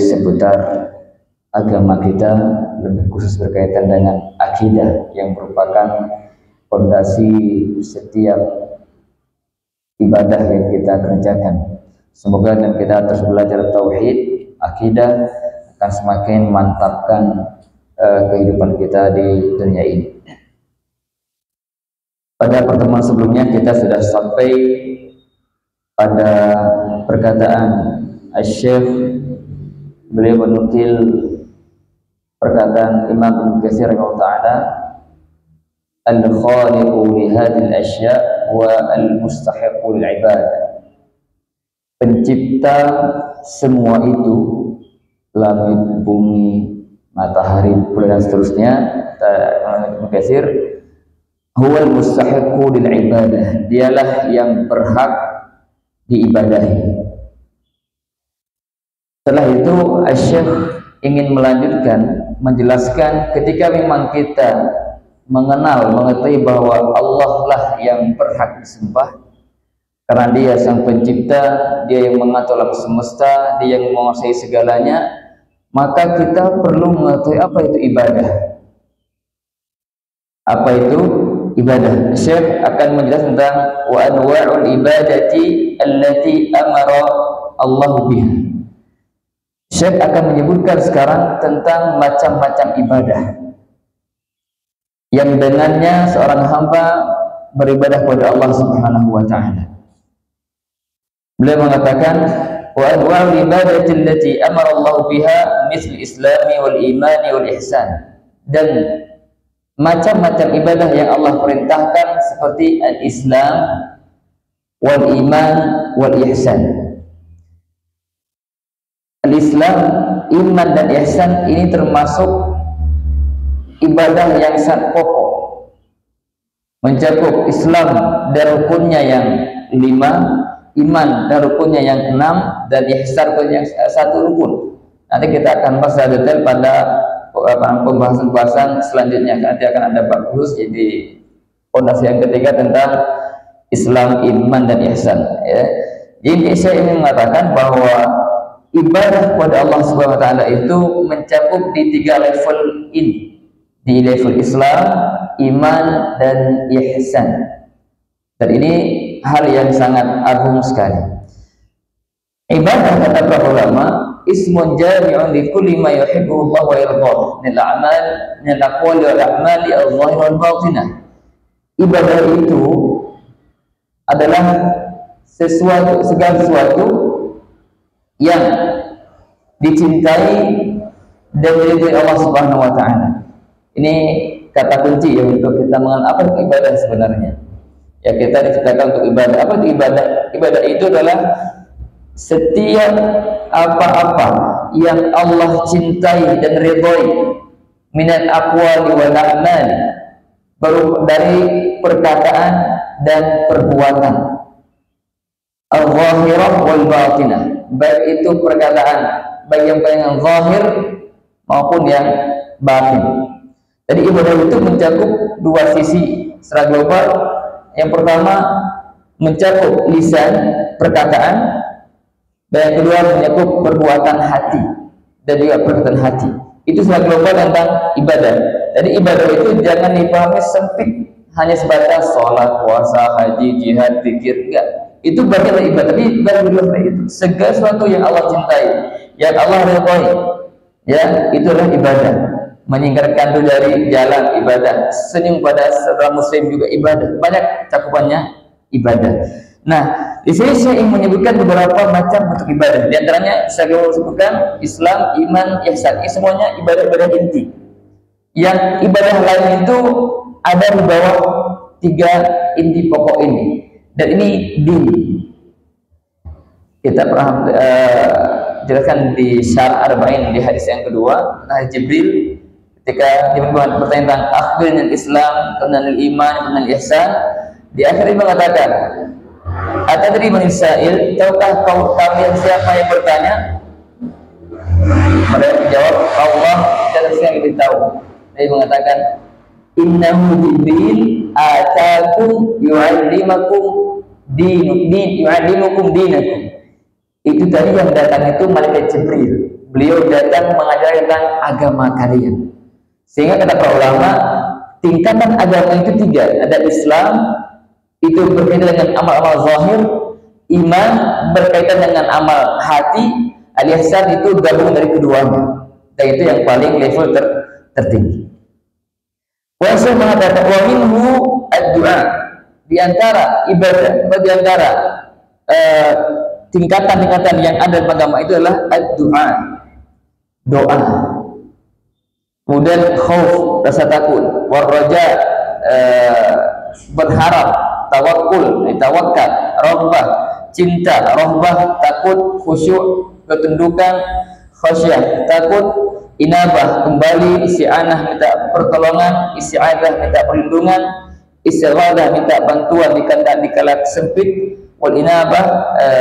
seputar agama kita, lebih khusus berkaitan dengan akidah yang merupakan fondasi setiap ibadah yang kita kerjakan. Semoga dengan kita terus belajar tauhid, akidah akan semakin mantapkan kehidupan kita di dunia ini. Pada pertemuan sebelumnya kita sudah sampai pada perkataan Asy-Syaikh, beliau menukil perkataan Imam Ibnu Katsir rahimahullah taala, al-khaliqu li hadhihi al-asya' wa al-mustahiqu lil ibadah. Pencipta semua itu, langit, bumi, matahari, bulan dan seterusnya, Ibnu Katsir, huwal mustahiqu lil ibadah, dialah yang berhak diibadahi. Setelah itu Asy-Syaikh ingin melanjutkan menjelaskan ketika memang kita mengenal, mengetahui bahwa Allah lah yang berhak disembah karena Dia sang pencipta, Dia yang mengatur alam semesta, Dia yang menguasai segalanya, maka kita perlu mengetahui apa itu ibadah. Apa itu ibadah? Syekh akan menjelaskan tentang wa anwa'ul ibadati allati amara Allah biha. Syekh akan menyebutkan sekarang tentang macam-macam ibadah yang dengannya seorang hamba beribadah kepada Allah Subhanahu wa taala. Beliau mengatakan wa anwa'ul ibadati allati amara Allah biha misl islami wal imani wal ihsan, dan macam-macam ibadah yang Allah perintahkan seperti al-Islam wal iman wal ihsan. Al-Islam, iman dan ihsan ini termasuk ibadah yang sangat pokok, mencakup Islam dan rukunnya yang 5, iman dan rukunnya yang 6, dan ihsan yang 1 rukun. Nanti kita akan bahas detail pada pembahasan selanjutnya. Nanti akan ada bab khusus, jadi fondasi yang ketiga tentang Islam, iman dan ihsan, ya. Jadi saya ingin mengatakan bahwa ibadah kepada Allah Subhanahu wa taala itu mencakup di 3 level ini. Di level Islam, iman dan ihsan. Dan ini hal yang sangat agung sekali. Ibadah, kata para ulama, ismun jami'un li kulli ma yuhibbu Allah wa yardah min al-a'mal min al-aqwali wal a'mali al-zahir wal batinah. Ibadah itu adalah segala sesuatu yang dicintai dan diridhai Allah Subhanahu wa taala. Ini kata kunci ya untuk kita mengenal apa itu ibadah sebenarnya. Ya, kita diciptakan untuk ibadah. Apa itu ibadah? Ibadah itu adalah setiap apa-apa yang Allah cintai dan ridhai minal aqwali wal a'mal, baru dari perkataan dan perbuatan, al-zahirah wal batinah, baik itu perkataan, baik yang zahir maupun yang batin. Jadi ibadah itu mencakup 2 sisi secara global. Yang pertama mencakup lisan, perkataan, dan yang kedua mencakup perbuatan hati dan juga perkataan hati. Itu secara global tentang ibadah. Jadi ibadah itu jangan dipahami sempit hanya sebatas sholat, puasa, haji, jihad, zikir, enggak. Itu bagian dari ibadah, tapi bukan seperti itu. Segala sesuatu yang Allah cintai, yang Allah ridhai, ya, itulah ibadah. Menyingkirkan itu dari jalan ibadah, senyum pada seorang muslim juga ibadah. Banyak cakupannya ibadah. Nah, di sini saya ingin menyebutkan beberapa macam bentuk ibadah. Di antaranya saya akan sebutkan Islam, iman, ihsan. Ini semuanya ibadah-ibadah inti. Yang ibadah lain itu ada di bawah 3 inti pokok ini. Dan ini din. Kita pernah jelaskan di Syarah Arba'in di hadis yang kedua, nah Jibril ketika dia bertanya tentang akhirnya Islam, kemudian iman, kemudian ihsan, di akhirnya mengatakan, "Atadri man sa'il, tahukah kalian siapa yang bertanya?" Mereka menjawab, "Allah dan Rasulnya lebih tahu." Dia mengatakan, "Innahu Jibril atakum yu'allimukum dinakum." Itu tadi yang datang itu malaikat Jibril, beliau datang mengajarkan tentang agama kalian. Sehingga kata para ulama, tingkatan agama itu tiga. Ada Islam, itu berkaitan dengan amal-amal zahir. Iman berkaitan dengan amal hati. Al-ihsan itu gabung dari keduanya, dan itu yang paling level tertinggi. Rasul mengatakan wa minhu ad-du'a, di antara ibadah, di antara tingkatan-tingkatan yang ada dalam agama itu adalah ad-du'a, doa. Kemudian khauf, rasa takut, war raja, berharap, tawakkul, tawakkal, raghbah, cinta, raghbah, takut, khusyuk, ketundukan, khasyah, takut, inabah, kembali, isti'anah, minta pertolongan, isti'adah, minta perlindungan, istighatsah, minta bantuan di kala sempit, wal inabah,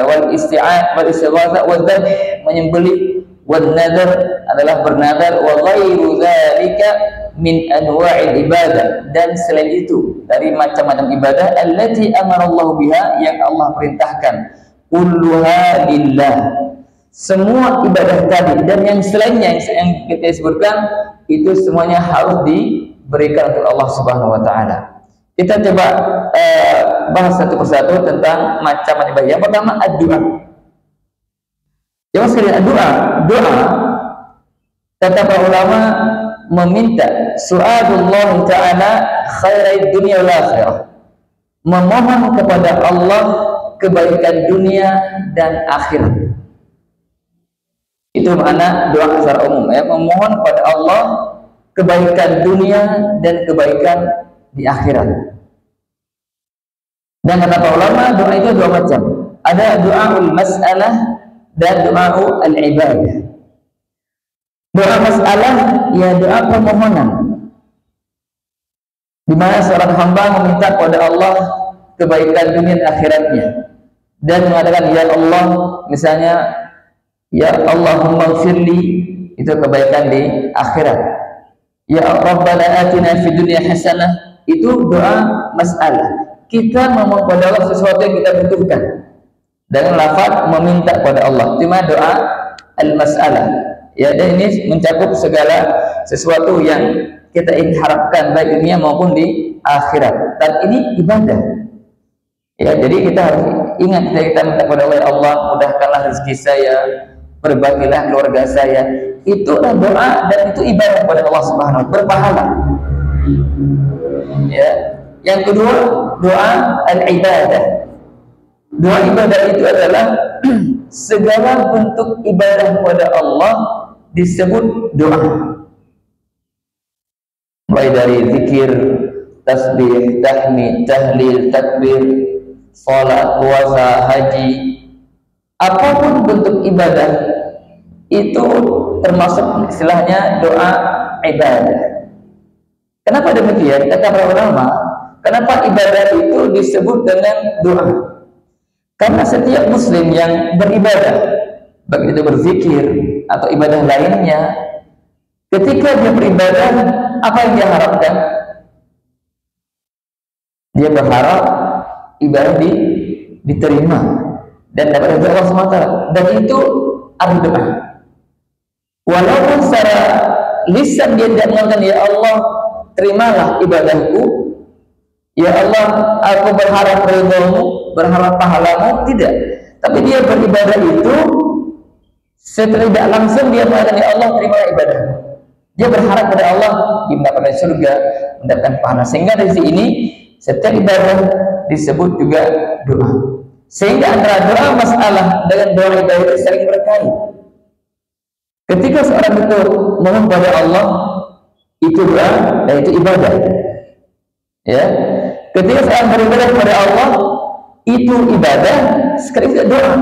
wal isti'an, wal istighatsah, wal dzabh, menyembelih, wal nadar adalah bernadar, wa ghairu dzalika min anwa'il ibadah, dan selain itu dari macam-macam ibadah allati amara Allah biha, yang Allah perintahkan, kulluha lillah, semua ibadah tadi dan yang selainnya yang kita sebutkan itu semuanya harus diberikan untuk Allah Subhanahu wa taala. Kita coba bahas satu persatu tentang macam ibadah. Yang pertama ad-du'a. Jemaah sekalian, doa kata para ulama meminta su'alullah ta'ala khairid dunya wal akhirah, memohon kepada Allah kebaikan dunia dan akhirat. Itu makna doa secara umum, ya, memohon kepada Allah kebaikan dunia dan kebaikan di akhirat. Dan kata para ulama, doa itu dua macam. Ada doaul mas'alah dan doa al-ibadah. Doa masalah, ya doa permohonan, di mana seorang hamba meminta kepada Allah kebaikan dunia dan akhiratnya, dan mengatakan ya Allah, misalnya ya Allahumma firli, itu kebaikan di akhirat. Ya Rabbana atina fid dunya hasanah, itu doa masalah. Kita memohon kepada Allah sesuatu yang kita butuhkan dengan lafaz meminta kepada Allah, cuma doa al-masalah. Ya, dan ini mencakup segala sesuatu yang kita ingin harapkan baik dunia maupun di akhirat, dan ini ibadah. Ya, jadi kita harus ingat kita minta kepada Allah, mudahkanlah rezeki saya, berbagilah keluarga saya. Itu adalah doa dan itu ibadah kepada Allah Subhanahu wa taala, berpahala. Ya. Yang kedua, doa al-ibadah. Doa ibadah itu adalah segala bentuk ibadah kepada Allah disebut doa. Mulai dari zikir, tasbih, tahmid, tahlil, takbir, salat, puasa, haji, apapun bentuk ibadah itu termasuk istilahnya doa ibadah. Kenapa demikian? Kata para ulama, kenapa ibadah itu disebut dengan doa? Karena setiap muslim yang beribadah, baik itu berzikir atau ibadah lainnya, ketika dia beribadah, apa yang dia harapkan? Dia berharap ibadah diterima dan dapat dari Allah SWT, dan itu adalah doa. Walaupun secara lisan dia tidak mengatakan ya Allah terimalah ibadahku, ya Allah aku berharap ridhomu, berharap pahalamu, tidak. Tapi dia beribadah itu setelah tidak langsung dia mengatakan ya Allah terimalah ibadah. Dia berharap pada Allah mendapatkan surga, mendapatkan pahala. Sehingga dari sini setiap ibadah disebut juga doa. Sehingga antara doa masalah dengan doa ibadah itu saling berkait. Ketika seorang itu memohon kepada Allah, itu doa dan itu ibadah. Ya. Ketika seorang beribadah kepada Allah, itu ibadah sekaligus doa.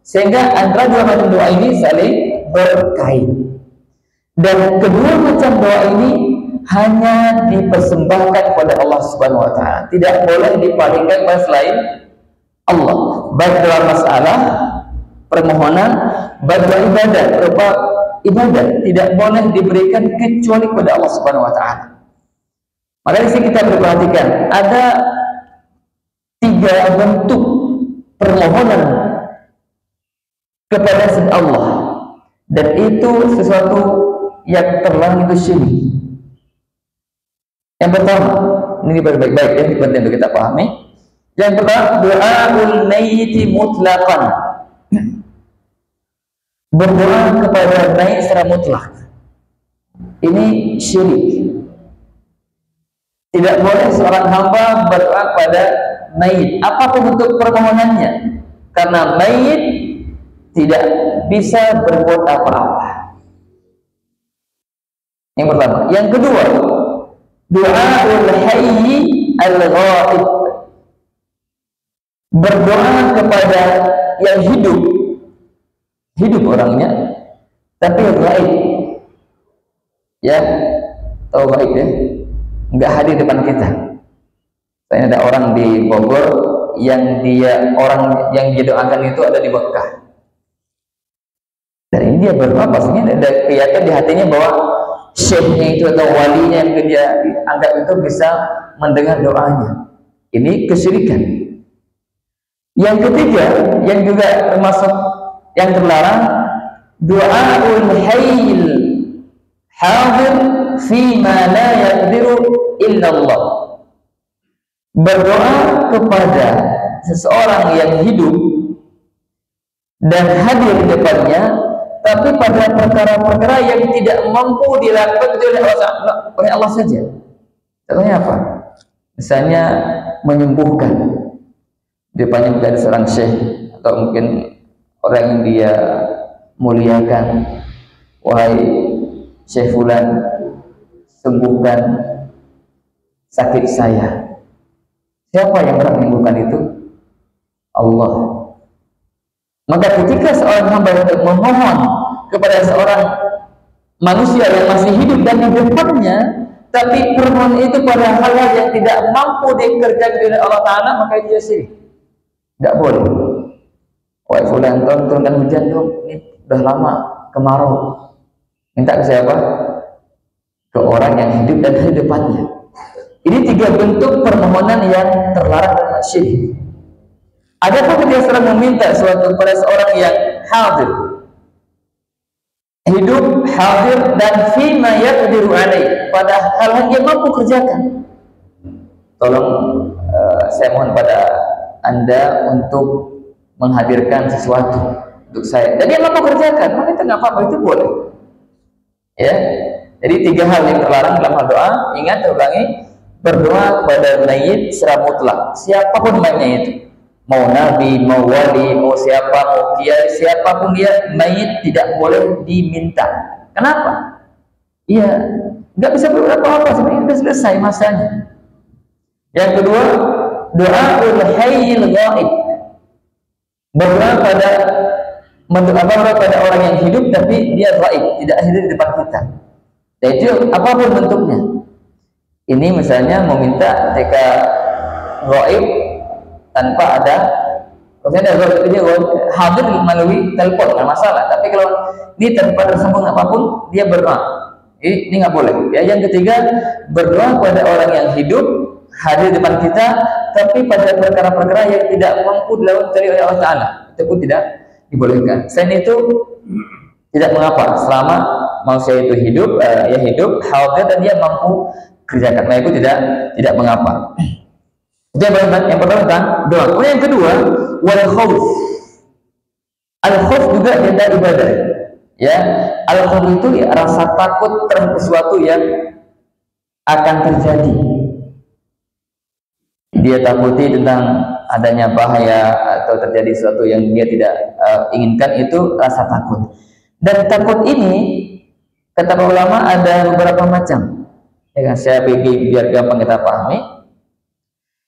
Sehingga antara dua macam doa ini saling berkait. Dan kedua macam doa ini hanya dipersembahkan kepada Allah Subhanahu wa taala. Tidak boleh dipalingkan kepada selain Allah. Baik dalam masalah permohonan, baik dalam ibadah, berupa ibadah tidak boleh diberikan kecuali kepada Allah Subhanahu wa taala. Maka di sini kita perhatikan ada 3 bentuk permohonan kepada Allah, dan itu sesuatu yang terlarang, itu syirik. Yang pertama, ini baik-baik ya, penting untuk kita pahami. Yang pertama, doaul mayyiti mutlaqan, berdoa kepada mayit secara mutlak. Ini syirik. Tidak boleh seorang hamba berdoa kepada mayit apapun bentuk permohonannya, karena mayit tidak bisa berbuat apa-apa. Yang pertama. Yang kedua, doaul hayyi al-ghaib, berdoa kepada yang hidup orangnya tapi gaib, ya, tahu gaib ya, nggak hadir depan kita. Saya ada orang di Bogor yang orang yang didoakan itu ada di Mekah, dan ini dia berdoa, pastinya ada keyakinan di hatinya bahwa syekhnya itu atau walinya yang dia anggap itu bisa mendengar doanya. Ini kesyirikan. Yang ketiga, yang juga termasuk yang terlarang, doaul hayyil hadir fi ma la yaqdiru illa Allah, berdoa kepada seseorang yang hidup dan hadir di depannya, tapi pada perkara-perkara yang tidak mampu dilakukan oleh Allah saja. Contohnya apa? Misalnya menyembuhkan, di depannya menjadi seorang syekh atau mungkin orang yang dia muliakan, wahai Syekh Fulan, sembuhkan sakit saya. Siapa yang berhak menyembuhkan itu? Allah. Maka ketika seorang hamba untuk memohon kepada seorang manusia yang masih hidup dan di depannya, tapi permohonan itu pada hal-hal yang tidak mampu dikerjakan oleh Allah Ta'ala, maka itu syirik. Tidak boleh. Wahai fulan, tolong turunkan hujan dong, ini udah lama kemarau. Minta ke siapa? Ke orang yang hidup dan di depannya. Ini tiga bentuk permohonan yang terlarang dan syirik. Adapun ketika seorang meminta sesuatu kepada seorang yang hadir, hidup, hadir, dan fima yaqdiru alaih, pada hal-hal yang mampu kerjakan. Tolong saya mohon pada Anda untuk menghadirkan sesuatu untuk saya, dan dia mampu kerjakan, maka itu nggak apa-apa, itu boleh. Ya, jadi tiga hal yang terlarang dalam hal doa. Ingat, ulangi, berdoa kepada mayit secara mutlak, siapapun mayitnya itu, mau nabi, mau wali, mau siapa, mau kiai, siapapun dia, mayit tidak boleh diminta. Kenapa? Iya, nggak bisa berbuat apa-apa, sebenarnya sudah selesai masanya. Yang kedua, doaul hayyil ghaib, berdoa pada pada orang yang hidup tapi dia ghaib, tidak hadir di depan kita. Dan itu apapun bentuknya. Ini misalnya meminta ketika ghaib tanpa ada, kalau saya ada ini hadir melalui telepon nggak masalah, tapi kalau ini tanpa tersambung apapun, dia berdoa, ini nggak boleh. Ya, yang ketiga, berdoa pada orang yang hidup hadir di depan kita, tapi pada perkara-perkara yang tidak mampu dilakukan oleh Allah Ta'ala, itu pun tidak dibolehkan. Selain itu tidak mengapa selama manusia itu hidup, hadir dan dia mampu kerjakan, nah itu tidak mengapa. Itu yang pertama tentang doa. Kemudian yang kedua, wal khauf. Al khauf juga tentang ibadah. Ya, al khauf itu ya, rasa takut terhadap sesuatu yang akan terjadi. Dia takuti tentang adanya bahaya atau terjadi sesuatu yang dia tidak inginkan, itu rasa takut. Dan takut ini, kata para ulama, ada beberapa macam. Ya kan, saya biar gampang kita pahami.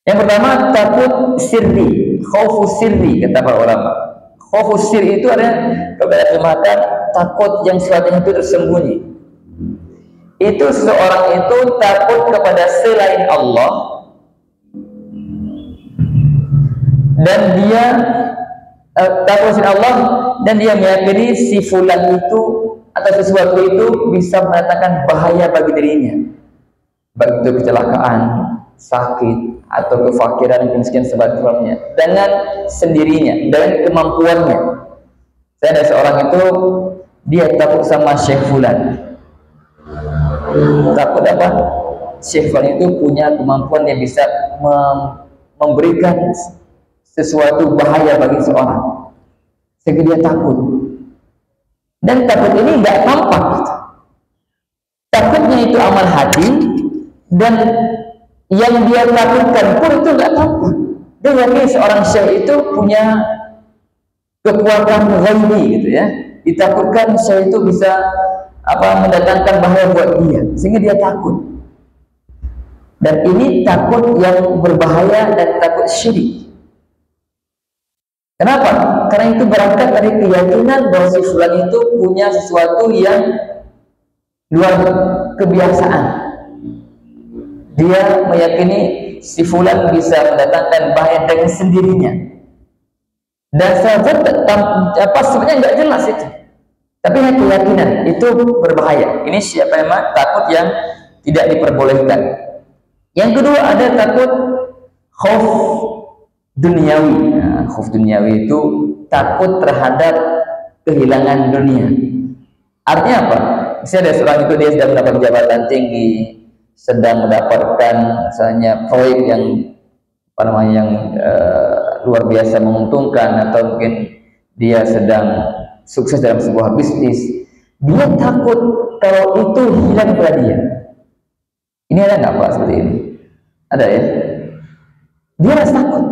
Yang pertama, takut sirri, khaufu sirri, kata para ulama. Khaufu sirri itu ada kepada terjemahkan takut yang sifatnya itu tersembunyi. Itu seseorang itu takut kepada selain Allah, dan dia takut kepada Allah, dan dia meyakini si fulan itu atau sesuatu itu bisa mendatangkan bahaya bagi dirinya, baik itu kecelakaan, sakit, atau kefakiran, kemiskinan sebagainya, dengan sendirinya, dengan kemampuannya. Saya ada seorang itu dia takut sama Syekh Fulan. Takut apa? Syekh Fulan itu punya kemampuan yang bisa memberikan sesuatu bahaya bagi seorang, sehingga dia takut. Dan takut ini nggak tampak gitu. Takutnya itu amal hati, dan yang dia takutkan pun itu nggak tampak. Dia yakin seorang syekh itu punya kekuatan ghaibi gitu ya. Ditakutkan syekh itu bisa mendatangkan bahaya buat dia, sehingga dia takut. Dan ini takut yang berbahaya dan takut syirik. Kenapa? Karena itu berangkat dari keyakinan bahwa si fulan itu punya sesuatu yang luar kebiasaan. Dia meyakini si fulan bisa mendatangkan bahaya dengan sendirinya. Dan sahabat sebenarnya nggak jelas itu. Tapi keyakinan itu berbahaya. Ini siapa memang takut yang tidak diperbolehkan. Yang kedua ada takut khauf duniawi. Nah, khauf duniawi itu takut terhadap kehilangan dunia. Artinya apa? Misalnya ada seorang itu dia sedang mendapat jabatan tinggi, sedang mendapatkan misalnya proyek yang luar biasa menguntungkan, atau mungkin dia sedang sukses dalam sebuah bisnis. Dia takut kalau itu hilang pada dia. Ini ada nggak Pak seperti ini? Ada ya? Dia rasa takut.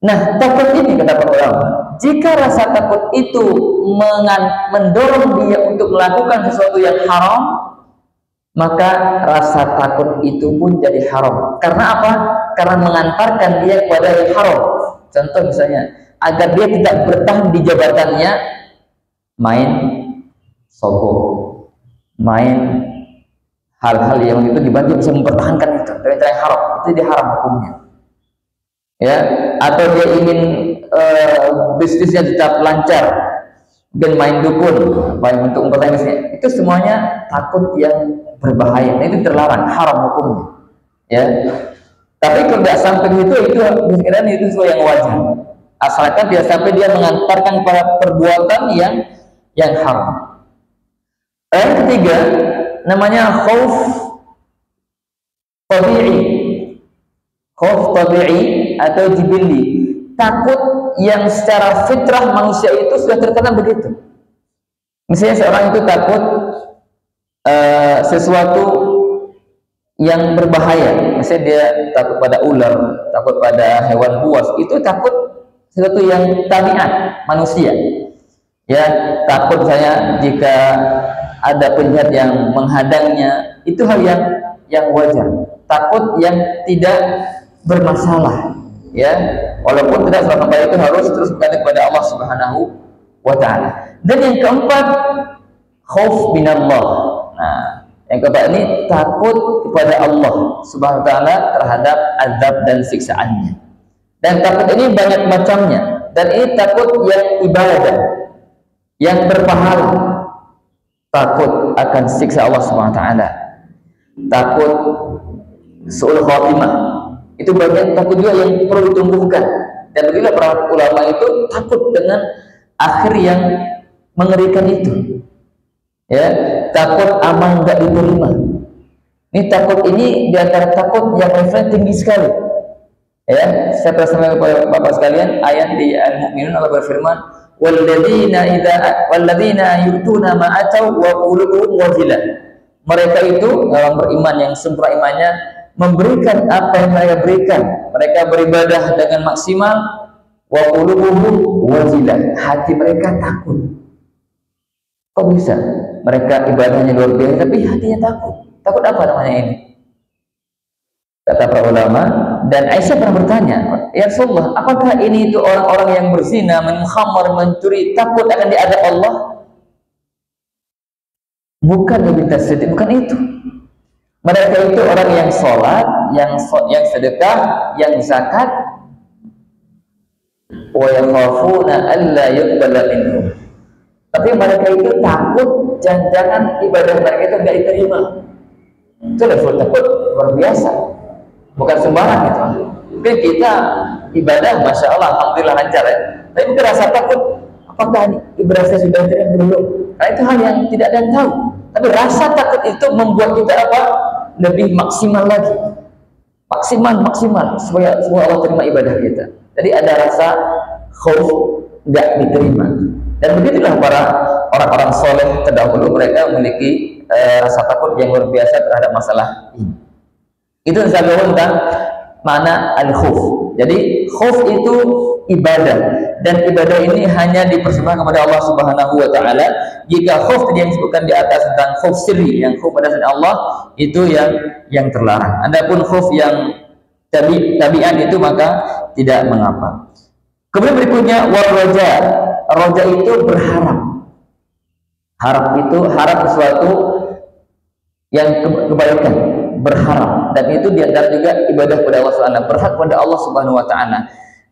Nah, takut ini kata para ulama, jika rasa takut itu mendorong dia untuk melakukan sesuatu yang haram, maka rasa takut itu pun jadi haram. Karena apa? Karena mengantarkan dia kepada yang haram. Contoh misalnya, agar dia tidak bertahan di jabatannya, main sogo, main hal-hal yang itu dibantu bisa mempertahankan itu dari cara yang haram, itu dia haram hukumnya. Ya, atau dia ingin bisnisnya tetap lancar, dan main dukun, main untuk mempertahankan bisnisnya, itu semuanya takut yang berbahaya. Nah, itu terlarang, haram hukumnya. Ya, tapi kalau tidak sampai itu sekiranya itu sesuatu yang wajar, asalkan tidak sampai dia mengantarkan pada perbuatan yang haram. Yang ketiga namanya khauf tabi'i. Khauf tabi'i atau jibilli, takut yang secara fitrah manusia itu sudah tertanam begitu. Misalnya seorang itu takut sesuatu yang berbahaya, misalnya dia takut pada ular, takut pada hewan buas, itu takut sesuatu yang tabiat manusia. Ya, takut misalnya jika ada penjahat yang menghadangnya, itu hal yang wajar. Takut yang tidak bermasalah, ya, walaupun tidak selama itu harus terus berkata kepada Allah Subhanahu wa Ta'ala. Dan yang keempat, khauf minallah. Nah, yang keempat ini takut kepada Allah Subhanahu wa Ta'ala terhadap azab dan siksaannya. Dan takut ini banyak macamnya, dan ini takut yang ibadah, yang berpahala. Takut akan siksa Allah Subhanahu wa Ta'ala, takut su'ul khatimah, itu bagian takut juga yang perlu ditumbuhkan. Dan begitulah para ulama itu takut dengan akhir yang mengerikan itu. Ya, takut amal nggak diterima. Ini takut ini di antara takut yang levelnya tinggi sekali. Ya, saya persampaikan kepada Bapak sekalian ayat di Al-Mu'minun, Allah berfirman, walladzina yu'tuna ma ataw wa qulubuhum wajilah. Mereka itu orang beriman yang sempurna imannya memberikan apa yang mereka berikan. Mereka beribadah dengan maksimal, wa qulubuhum wajilah, hati mereka takut. Kok bisa? Mereka ibadahnya luar biasa tapi hatinya takut. Takut apa namanya ini? Kata para ulama, dan Aisyah pernah bertanya, ya Rasulullah, apakah ini itu orang-orang yang berzina, minum khamar, mencuri, takut akan diadab Allah? Bukan, lebih tersebut, bukan itu. Mereka itu orang yang sholat, yang sedekah, yang zakat, wa yakhafuna alla yuqbala minhum. Tapi mereka itu takut jangan-jangan ibadah mereka itu tidak diterima. Itu level takut luar biasa, bukan sembarang itu. Mungkin kita ibadah, masya Allah, alhamdulillah lancar ya. Tapi mungkin rasa takut, apakah ibadah saya sudah diterima belum? Karena itu hal yang tidak ada yang tahu. Tapi rasa takut itu membuat kita apa? Lebih maksimal lagi. Maksimal supaya Allah terima ibadah kita. Jadi ada rasa khauf nggak diterima. Dan begitulah para orang-orang soleh terdahulu, mereka memiliki rasa takut yang luar biasa terhadap masalah ini. Itu saya tentang makna al-khauf. Jadi khauf itu ibadah, dan ibadah ini hanya dipersembahkan kepada Allah Subhanahu wa taala. Jika khauf tadi yang disebutkan di atas tentang khauf sirri, yang khauf pada Allah, itu yang terlarang. Adapun khauf yang tabi'an itu maka tidak mengapa. Kemudian berikutnya war-raja. Raja itu berharap. Harap sesuatu yang kebaikan, berharap, dan itu diantara juga ibadah kepada Allah Subhanahu, berharap kepada Allah Subhanahu wa taala.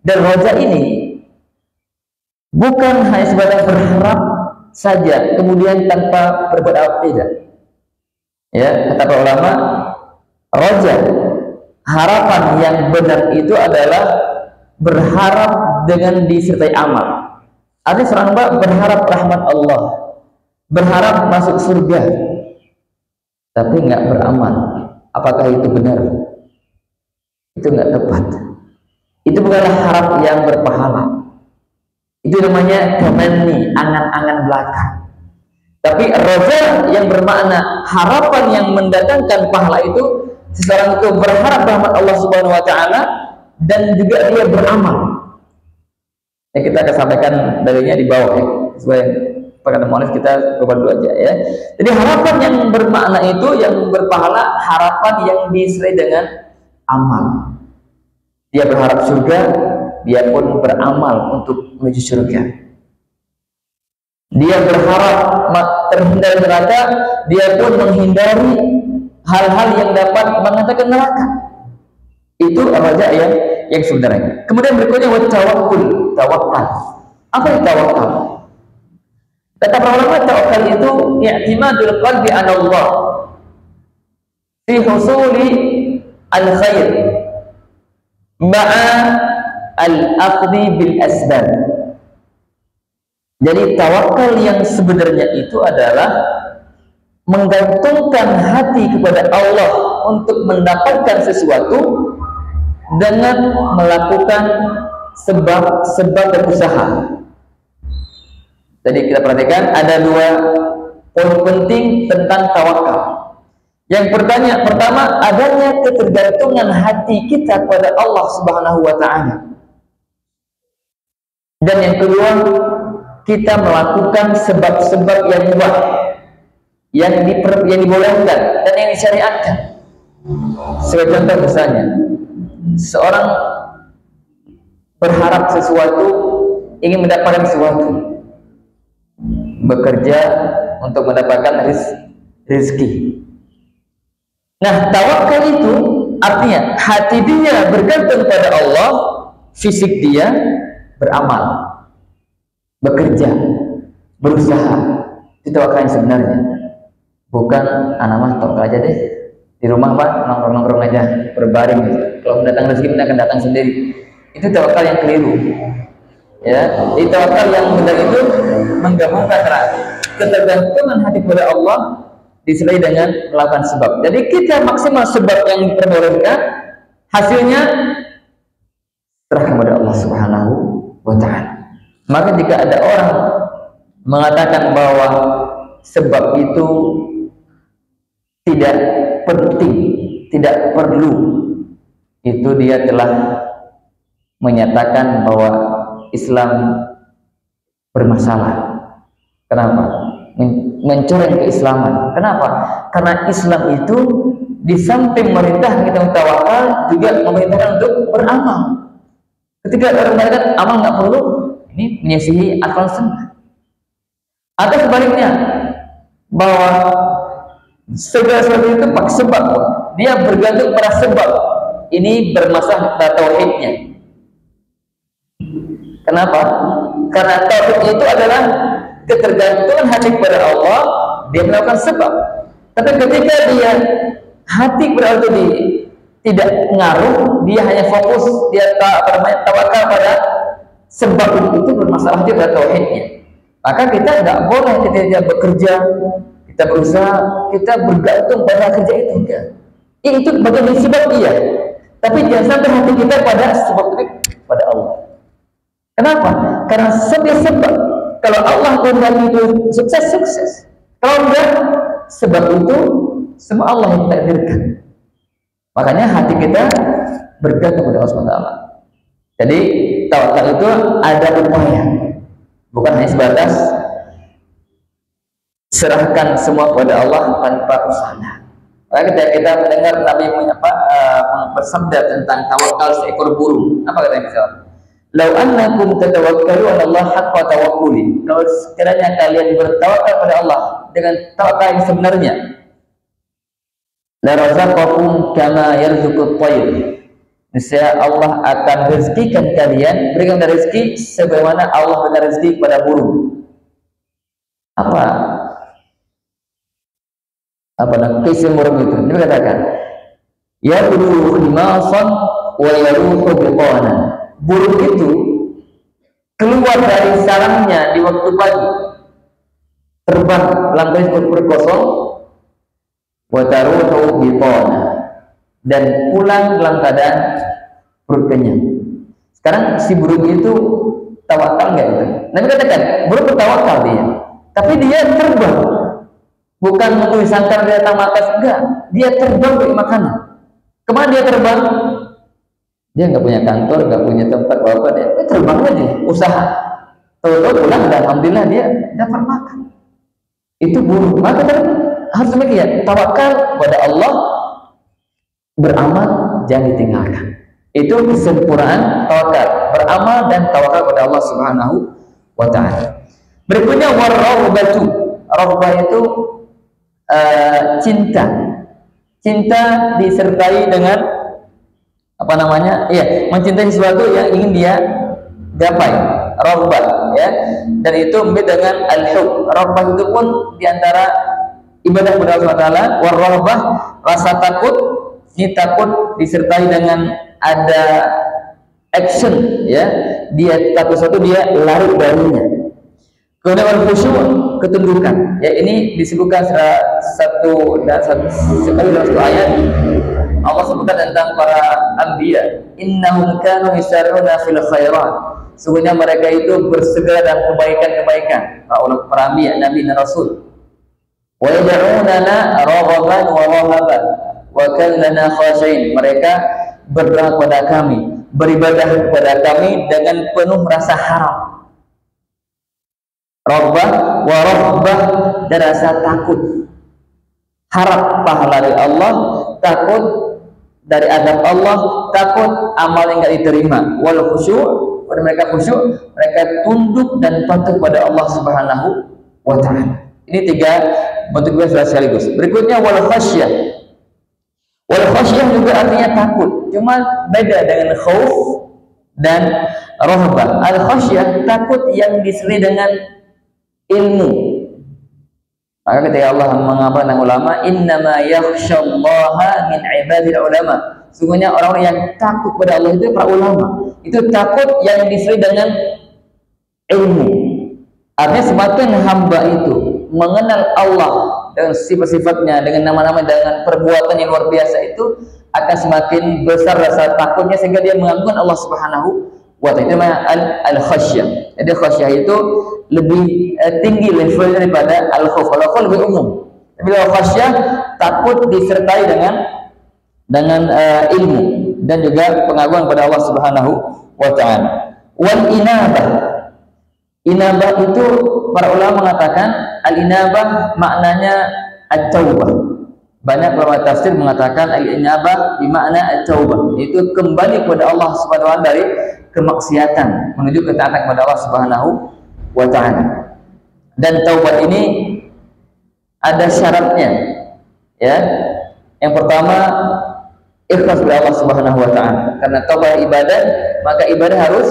Dan raja ini bukan hanya sebatas berharap saja kemudian tanpa berbuat apa-apa. Ya, kata para ulama, raja, harapan yang benar itu adalah berharap dengan disertai amal. Artinya seorang hamba berharap rahmat Allah, berharap masuk surga, tapi nggak beramal. Apakah itu benar? Itu nggak tepat. Itu bukanlah harap yang berpahala. Itu namanya tamanni, angan-angan belaka. Tapi raja yang bermakna harapan yang mendatangkan pahala itu, seseorang itu berharap rahmat Allah Subhanahu wa taala dan juga dia beramal. Ya, kita akan sampaikan darinya di bawah ya. Sesuai perkataan muallif, kita coba dulu aja ya. Jadi harapan yang bermakna itu, yang berpahala, harapan yang disertai dengan amal. Dia berharap surga, dia pun beramal untuk menuju surga. Dia berharap terhindar neraka, dia pun menghindari hal-hal yang dapat mengantarkan neraka. Itu raja yang sebenarnya. Kemudian berikutnya tawakkul, tawakal. Apa itu tawakal? Kata para ulama, tawakal itu i'timadul qalbi 'ala Allah fi husuli al-khair ma'a al-aqdi bil asbab. Jadi tawakal yang sebenarnya itu adalah menggantungkan hati kepada Allah untuk mendapatkan sesuatu dengan melakukan sebab berusaha. Jadi kita perhatikan ada dua poin penting tentang tawakal. Yang pertama adanya ketergantungan hati kita kepada Allah Subhanahu wa taala. Dan yang kedua, kita melakukan sebab-sebab yang mubah, yang dibolehkan dan yang disyariatkan. Sebagai contoh misalnya, seorang berharap sesuatu, ingin mendapatkan sesuatu, bekerja untuk mendapatkan rezeki. Nah, tawakal itu artinya hati dia bergantung pada Allah, fisik dia beramal, bekerja, berusaha. Itu tawakal yang sebenarnya. Bukan anak mah tawakal aja deh, di rumah Pak nongkrong-nongkrong aja, berbaring gitu. Kalau mendatang rezeki akan datang sendiri. Itu tawakal yang keliru. Ya, di tawakal yang benar itu menggabungkan ketergantungan hati kepada Allah disertai dengan melakukan sebab. Jadi kita maksimal sebab yang diperbolehkan, hasilnya serahkan kepada Allah Subhanahu wa taala. Maka jika ada orang mengatakan bahwa sebab itu tidak penting, tidak perlu, itu dia telah menyatakan bahwa Islam bermasalah. Kenapa? Mencoreng keislaman. Kenapa? Karena Islam itu di samping memerintah kita tawakal, juga memerintahkan untuk beramal. Ketika orang mengatakan amal nggak perlu, ini menyisihi akal sunnah. Atau sebaliknya, bahwa segala sesuatu itu pakai sebab, dia bergantung pada sebab. Ini bermasalah tauhidnya. Kenapa? Karena tauhid itu adalah ketergantungan hati kepada Allah, dia melakukan sebab. Tapi ketika dia hati kepada Allah itu tidak ngaruh, dia hanya fokus, dia tawakal pada sebab, itu bermasalah juga pada tauhidnya. Maka kita nggak boleh ketika bekerja, kita berusaha, kita bergantung pada kerja itu enggak. Itu bagian dari sebab iya. Tapi jangan sampai hati kita pada sebab itu pada Allah. Kenapa? Karena sebab. Kalau Allah kehendaki itu sukses, sukses. Kalau enggak, sebab itu semua Allah yang takdirkan. Makanya hati kita bergantung pada Allah SWT. Jadi tawakal itu ada upaya, bukan hanya sebatas serahkan semua kepada Allah tanpa usaha. Maka ketika kita mendengar Nabi bersabda tentang tawakal seekor burung, apa kata misalnya? Lau annakum tatawakkalu 'ala Allah haqqa tawakkuli. Kalau sekiranya kalian bertawakal pada Allah dengan tawakal yang sebenarnya, la razaqakum kama yarzuqut tayr. Niscaya Allah akan rezekikan kalian, berikan rezeki sebagaimana Allah berikan rezeki kepada burung. Apa kisah burung itu? Dia katakan, ya burung khimasan wa yaruhu biqana. Burung itu keluar dari sarangnya di waktu pagi, terbang lantai seperti kosong, wa taruhu biqana, dan pulang dalam keadaan perut kenyang. Sekarang si burung itu tawakal nggak itu? Nabi katakan burung bertawakal dia, tapi dia terbang, bukan menunggu sangkar dia datang makan, enggak, dia terbang untuk makanan. Kemana dia terbang? Dia nggak punya kantor, nggak punya tempat apa, dia terbang aja, usaha. Tahu-tahu pulang, dan alhamdulillah dia dapat makan. Itu burung. Maka harus demikian, tawakal kepada Allah, beramal jangan ditinggalkan. Itu kesempurnaan tawakal, beramal dan tawakal kepada Allah Subhanahu wa ta'ala. Berikutnya warahbatu. Rahbah itu cinta. Cinta disertai dengan apa namanya? Iya, mencintai sesuatu yang ingin dia gapai. Rahbah, ya. Dan itu mirip dengan al-hub. Rahbah itu pun diantara ibadah kepada Allah Subhanahu wa ta'ala. Warahbah, rasa takut. Ini takut disertai dengan ada action, ya. Dia takut sesuatu, dia lari darinya. Kemudian khusyuk, ketundukan. Ya, ini disebutkan sekali dalam satu ayat. Allah sebutkan tentang para anbiya. Innahum kanu yusarruna fil khairat. Sesungguhnya mereka itu bersegera dalam kebaikan-kebaikan. Para anbiya, nabi dan rasul. Wa yad'unana raghaban wa rahaban. Wa kana khashin. Mereka berdoa kepada kami, beribadah kepada kami dengan penuh rasa harap. Rabbah wa rabbah, dan rasa takut. Harap pahala dari Allah, takut dari azab Allah, takut amal yang tidak diterima. Wal khusyuk, pada mereka khusyuk, mereka tunduk dan patuh pada Allah Subhanahu wa ta'ala. Ini tiga bentuk ibadah sekaligus. Berikutnya wal khasyah. Wal khasyah juga artinya takut, cuma beda dengan khauf dan rahbah. Al khasyah takut yang disertai dengan ilmu. Maka ketika Allah mengabarkan ulama, innama yakhsyallaha min ibadil ulama. Sungguhnya orang-orang yang takut pada Allah itu para ulama. Itu takut yang disertai dengan ilmu. Artinya semakin hamba itu mengenal Allah dengan sifat-sifatnya, dengan nama-nama, dengan perbuatan yang luar biasa, itu akan semakin besar rasa takutnya sehingga dia mengagungkan Allah Subhanahu wa ta'ala. Itu namanya al-khasyah. Jadi khasyah itu lebih tinggi level daripada al-khauf. Al-khauf lebih umum. Tapi al-khasyah takut disertai dengan ilmu dan juga pengagungan kepada Allah Subhanahu wa ta'ala. Wal inabah. Inabah itu para ulama mengatakan al-inabah maknanya at-taubah. Banyak ulama tafsir mengatakan al-inabah bermakna at-taubah, itu kembali kepada Allah Subhanahu wa ta'ala dari kemaksiatan menuju ketaatan kepada Allah Subhanahu wa ta'ala. Dan taubat ini ada syaratnya, ya. Yang pertama, ikhlas kepada Allah Subhanahu wa ta'ala. Karena taubat ibadah, maka ibadah harus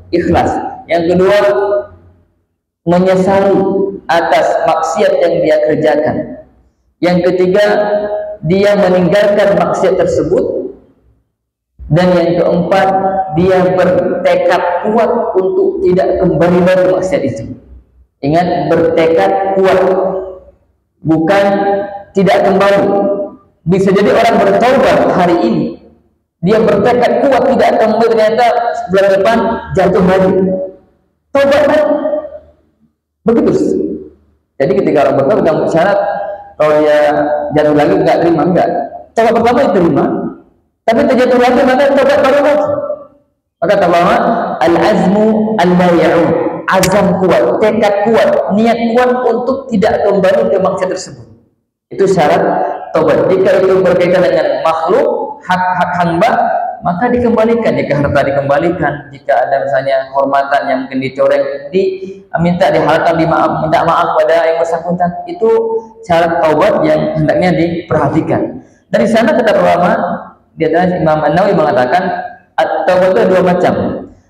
ikhlas. Yang kedua, menyesali atas maksiat yang dia kerjakan. Yang ketiga, dia meninggalkan maksiat tersebut. Dan yang keempat, dia bertekad kuat untuk tidak kembali lagi maksiat itu. Ingat, bertekad kuat, bukan tidak kembali. Bisa jadi orang bertaubat hari ini, dia bertekad kuat tidak akan kembali, ternyata bulan depan jatuh lagi. Taubat kan? Begitu. Jadi ketika orang bertaubat dengan syarat, kalau dia jatuh lagi nggak terima, enggak. Taubat pertama diterima, tapi terjatuh lagi maka taubat baru lagi. Maka pertama, al-azmu al-bay'u, azam kuat, tekad kuat, niat kuat untuk tidak kembali ke maksiat tersebut. Itu syarat taubat. Jika itu berkaitan dengan makhluk, hak-hak hamba, maka dikembalikan. Jika harta dikembalikan, jika ada misalnya hormatan yang mungkin dicoreng, diminta dihalalkan, minta maaf pada yang bersangkutan, itu syarat taubat yang hendaknya diperhatikan. Dari sana kata ulama, di atas Imam An-Nawawi mengatakan at-taubat itu dua macam.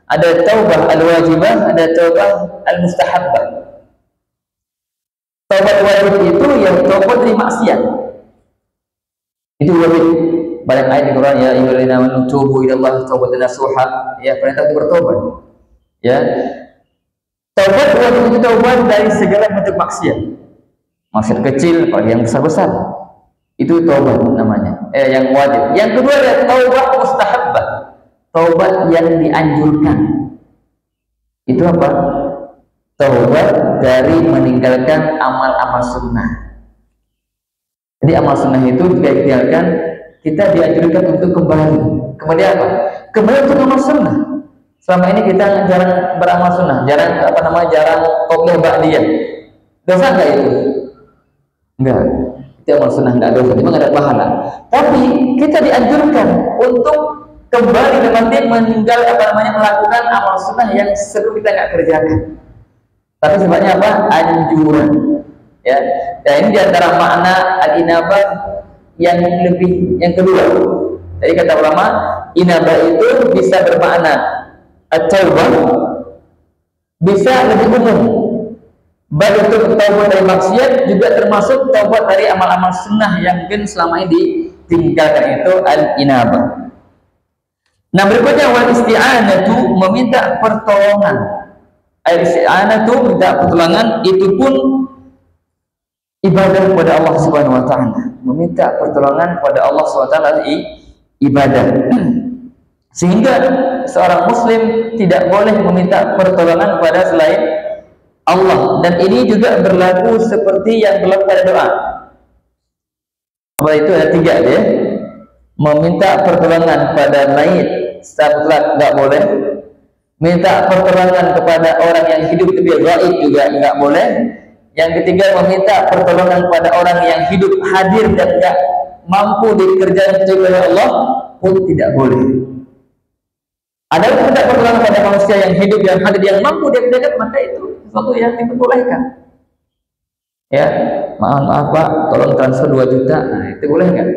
Ada taubah al-wajibah, ada taubah al-mustahabbah. Taubat wajib itu yang taubat dari maksiat. Itu wajib. Banyak ayat di Quran, ya ayyuhallazina amanu tubu ilallahi taubatan nasuha, ya perintah untuk bertobat. Ya. Taubat wajib itu taubat dari segala bentuk maksiat. Maksiat kecil pada yang besar-besar. Itu taubat namanya. Yang wajib. Yang kedua ada taubat mustahabbah. Taubat yang dianjurkan. Itu apa? Taubat dari meninggalkan amal-amal sunnah. Jadi amal sunnah itu ditinggalkan, kita dianjurkan untuk kembali. Kembali apa? Kembali untuk amal sunnah. Selama ini kita jarang beramal sunnah, jarang jarang qobliyah ba'diyah. Dosa enggak itu? Enggak. Itu amal sunnah enggak dosa, cuma enggak ada pahala. Tapi kita dianjurkan untuk kembali nanti meninggal melakukan amal sunnah yang sebelum kita enggak kerjakan. Tapi sebenarnya apa? Anjuran. Ya. Dan ini diantara makna al-inabah yang kedua. Jadi kata ulama, inabah itu bisa bermakna at-taubah, bisa lebih umum. Baik itu taubat dari maksiat, juga termasuk taubat dari amal-amal sunnah yang mungkin selama ini ditinggalkan, itu al-inabah. Nah, berikutnya wal isti'anatu, meminta pertolongan. Al-isti'anatu, minta pertolongan, itu pun ibadah kepada Allah Subhanahu wa taala. Meminta pertolongan pada Allah Subhanahu wa taala ibadah. Sehingga seorang muslim tidak boleh meminta pertolongan kepada selain Allah, dan ini juga berlaku seperti yang berlaku pada doa. Apa itu? Ada tiga ya. Meminta pertolongan pada mayit secara mutlak enggak boleh. Minta pertolongan kepada orang yang hidup tapi gaib juga enggak boleh. Yang ketiga, meminta pertolongan kepada orang yang hidup hadir dan tidak mampu dikerjakan oleh Allah pun tidak boleh. Ada yang minta pertolongan kepada manusia yang hidup, yang hadir, yang mampu dikerjakan, maka itu sesuatu yang diperbolehkan. Ya, maaf Pak, tolong transfer 2 juta. Nah, itu boleh nggak?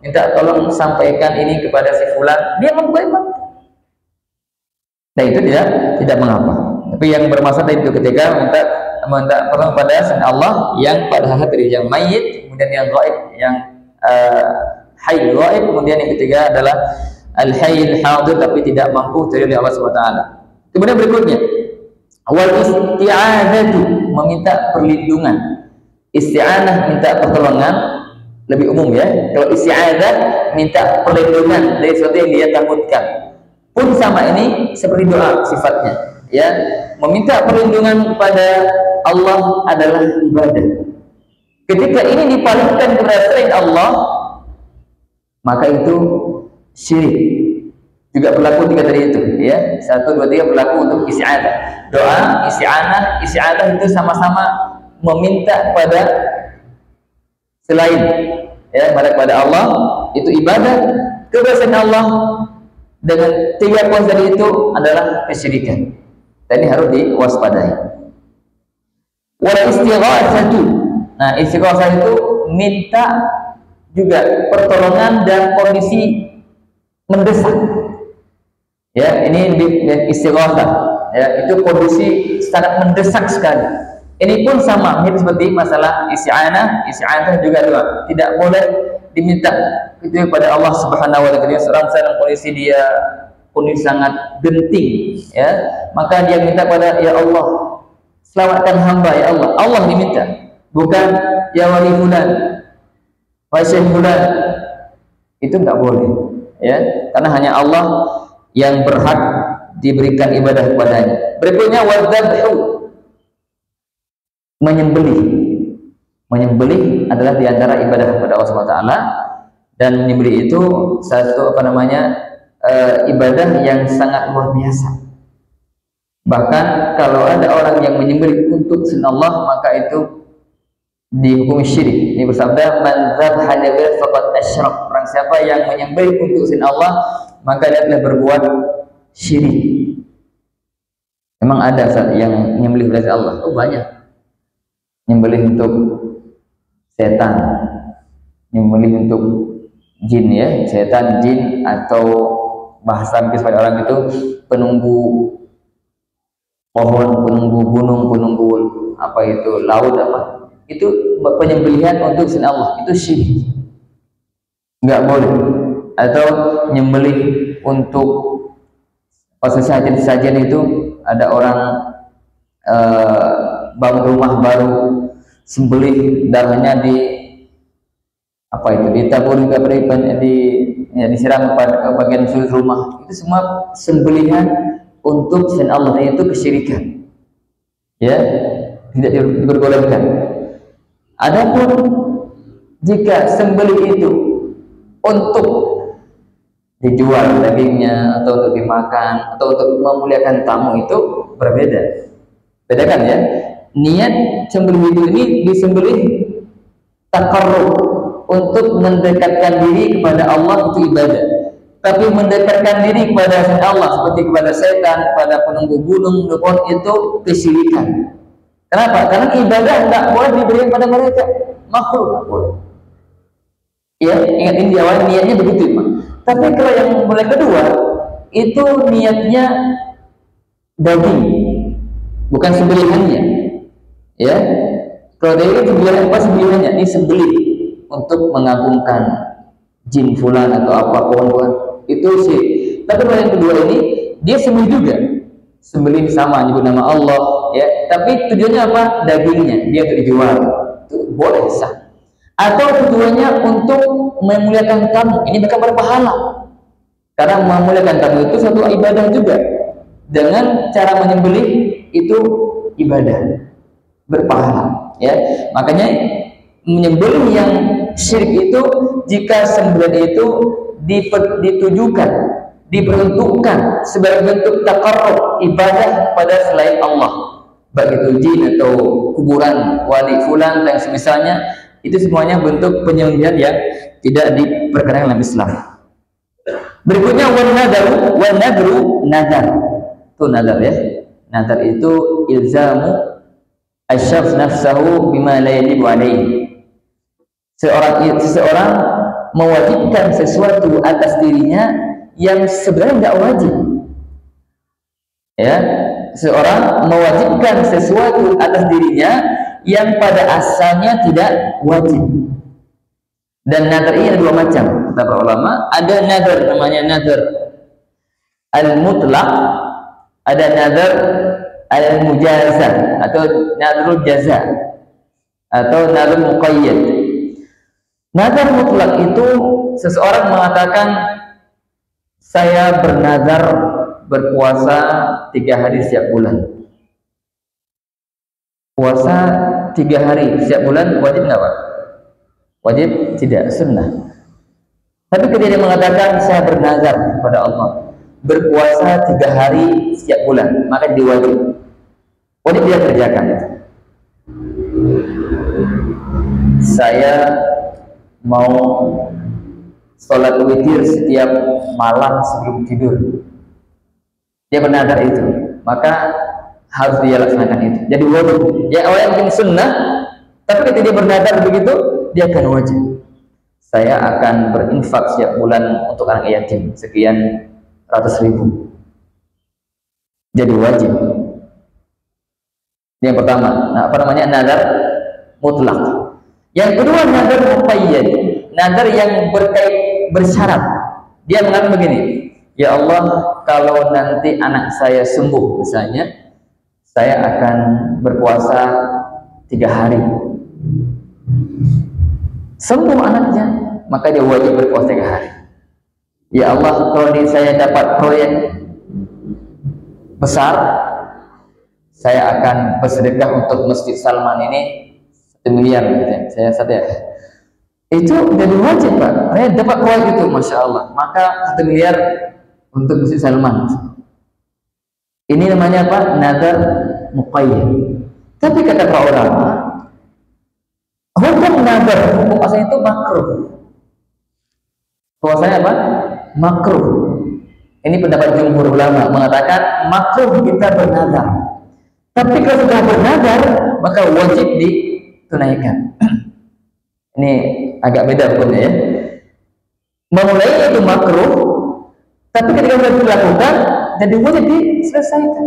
Minta tolong sampaikan ini kepada si fulan, dia mampu emang. Nah, itu tidak mengapa. Tapi yang bermasalah itu ketika minta pertolongan pada selain Allah yang pada hadir, yang mayit, kemudian yang gaib, yang hayy gaib, kemudian yang ketiga adalah al-hayy hadir tapi tidak mampu dari Allah Subhanahu wa taala. Kemudian berikutnya wal isti'adzatu, meminta perlindungan. Isti'anah minta pertolongan lebih umum ya. Kalau isti'adzah minta perlindungan dari sesuatu yang dia takutkan. Pun sama, ini seperti doa sifatnya. Ya, meminta perlindungan kepada Allah adalah ibadah. Ketika ini dipalingkan kepada selain Allah, maka itu syirik. Juga berlaku tiga tadi itu, ya. 1, 2, 3 berlaku untuk isti'adzah. Doa, isti'adzah itu sama-sama meminta kepada selain, ya, kepada Allah, itu ibadah. Kepada selain Allah dengan 3 poin tadi itu adalah kesyirikan. Dan ini harus diwaspadai. Wal istighatsatu. Nah, istighatsah itu minta juga pertolongan dan kondisi mendesak. Ya, ini istighatsah. Ya, itu kondisi sangat mendesak sekali. Ini pun sama, mirip seperti masalah isti'anah juga doa. Tidak boleh diminta kecuali pada Allah Subhanahu wa taala. Seorang dalam kondisi sangat genting, ya, maka dia minta pada ya Allah, selamatkan hamba ya Allah. Allah diminta, bukan ya wali fulan, wa syekh fulan. Itu nggak boleh, ya, karena hanya Allah yang berhak diberikan ibadah kepadanya. Berikutnya wadzabhu, menyembelih. Menyembelih adalah diantara ibadah kepada Allah SWT, dan menyembelih itu satu ibadah yang sangat luar biasa. Bahkan kalau ada orang yang menyembelih untuk selain Allah, maka itu dihukumi syirik. Ini bersabda, man dzabha li ghairi faqad asyrak. Orang siapa yang menyembelih untuk selain Allah, maka dia telah berbuat syirik. Memang ada yang menyembelih dari Allah. Oh, banyak. Menyembelih untuk setan, menyembelih untuk jin, ya, setan, jin, atau bahasa pada orang itu penunggu pohon, penunggu gunung, penunggu apa itu laut apa. Itu penyembelihan untuk selain Allah, itu syirik, nggak boleh. Atau nyembelih untuk pas sajian itu, ada orang bangun rumah baru, sembelih, darahnya ditaburi disiram ke bagian sudut rumah. Itu semua sembelihan untuk selain Allah, itu kesyirikan, ya, tidak diperbolehkan. Adapun jika sembelih itu untuk dijual dagingnya, atau untuk dimakan, atau untuk memuliakan tamu, itu berbeda. Bedakan, ya. Niat sembelih itu ini disembelih taqarrub, untuk mendekatkan diri kepada Allah, itu ibadah. Tapi mendekatkan diri kepada Allah seperti kepada setan, kepada penunggu gunung, itu kesyirikan. Kenapa? Karena ibadah tidak boleh diberikan pada mereka, makhluk tidak boleh. Ya, ingat di awal niatnya begitu, Pak. Tapi kalau yang mulai kedua, itu niatnya daging, bukan sembelihannya. Ya, kalau dia itu sembelihannya? Ini sembelih untuk mengagungkan jin fulan atau apa, pohon-pohon, itu sih. Tapi kalau yang kedua ini, dia sembelih juga, sembelih sama, nyebut nama Allah, ya. Tapi tujuannya apa? Dagingnya dia untuk dijual, itu boleh, sah. Atau tujuannya untuk memuliakan tamu, ini bukan berpahala, karena memuliakan tamu itu satu ibadah juga. Dengan cara menyembelih itu ibadah, berpahala, ya. Makanya menyembelih yang syirik itu, jika sembelihan itu ditujukan, diperuntukkan sebagai bentuk taqarrub, ibadah pada selain Allah, baik itu jin atau kuburan wali fulan dan semisalnya, itu semuanya bentuk penyembelihan yang tidak diperkenankan dalam Islam. Berikutnya wan nadru, nadar. Itu nadar, ya. Nadar itu ilzamu asy-syakhs nafsahu bima la yajibu alaihi. Seseorang mewajibkan sesuatu atas dirinya yang sebenarnya tidak wajib. Ya, seorang mewajibkan sesuatu atas dirinya yang pada asalnya tidak wajib. Dan nadar ini ada dua macam, kata para ulama. Ada nadar namanya nadar al-mutlaq, ada nadar al-mujazah atau nadrul jaza atau nadar muqayyad. Nadar mutlak itu seseorang mengatakan, saya bernadar berpuasa 3 hari setiap bulan. Puasa 3 hari setiap bulan wajib nggak, Pak? Wajib? Tidak, sunnah. Tapi ketika dia mengatakan saya bernazar kepada Allah berpuasa 3 hari setiap bulan, maka diwajib. Wajib dia kerjakan itu. Saya mau sholat witir setiap malam sebelum tidur. Dia bernazar itu, maka harus dia laksanakan itu. Jadi wajib. Ya, awalnya mungkin sunnah, tapi ketika dia bernazar begitu, dia akan wajib. Saya akan berinfak setiap bulan untuk anak yatim sekian ratus ribu. Jadi wajib. Yang pertama, apa namanya, nazar mutlak. Yang kedua, nazar muqayyad, nazar yang bersyarat. Dia mengatakan begini, ya Allah, kalau nanti anak saya sembuh misalnya, saya akan berpuasa 3 hari. Semua anaknya, maka dia wajib berpuasa 3 hari. Ya Allah, kalau saya dapat proyek besar, saya akan bersedekah untuk Masjid Salman ini 1 miliar gitu ya. Itu jadi wajib, Pak. Saya dapat proyek itu, Masya Allah, maka 1 miliar untuk Masjid Salman. Ini namanya apa? Nadar muqayyad. Tapi kata para ulama, hukum nadar, hukum asal itu makruh. Bahwasanya apa? Makruh. Ini pendapat jumhur ulama mengatakan makruh kita bernadar. Tapi kalau sudah bernadar, maka wajib ditunaikan. Ini agak beda hukumnya ya. Memulainya itu makruh, tapi ketika sudah dilakukan, jadi wajib diselesaikan.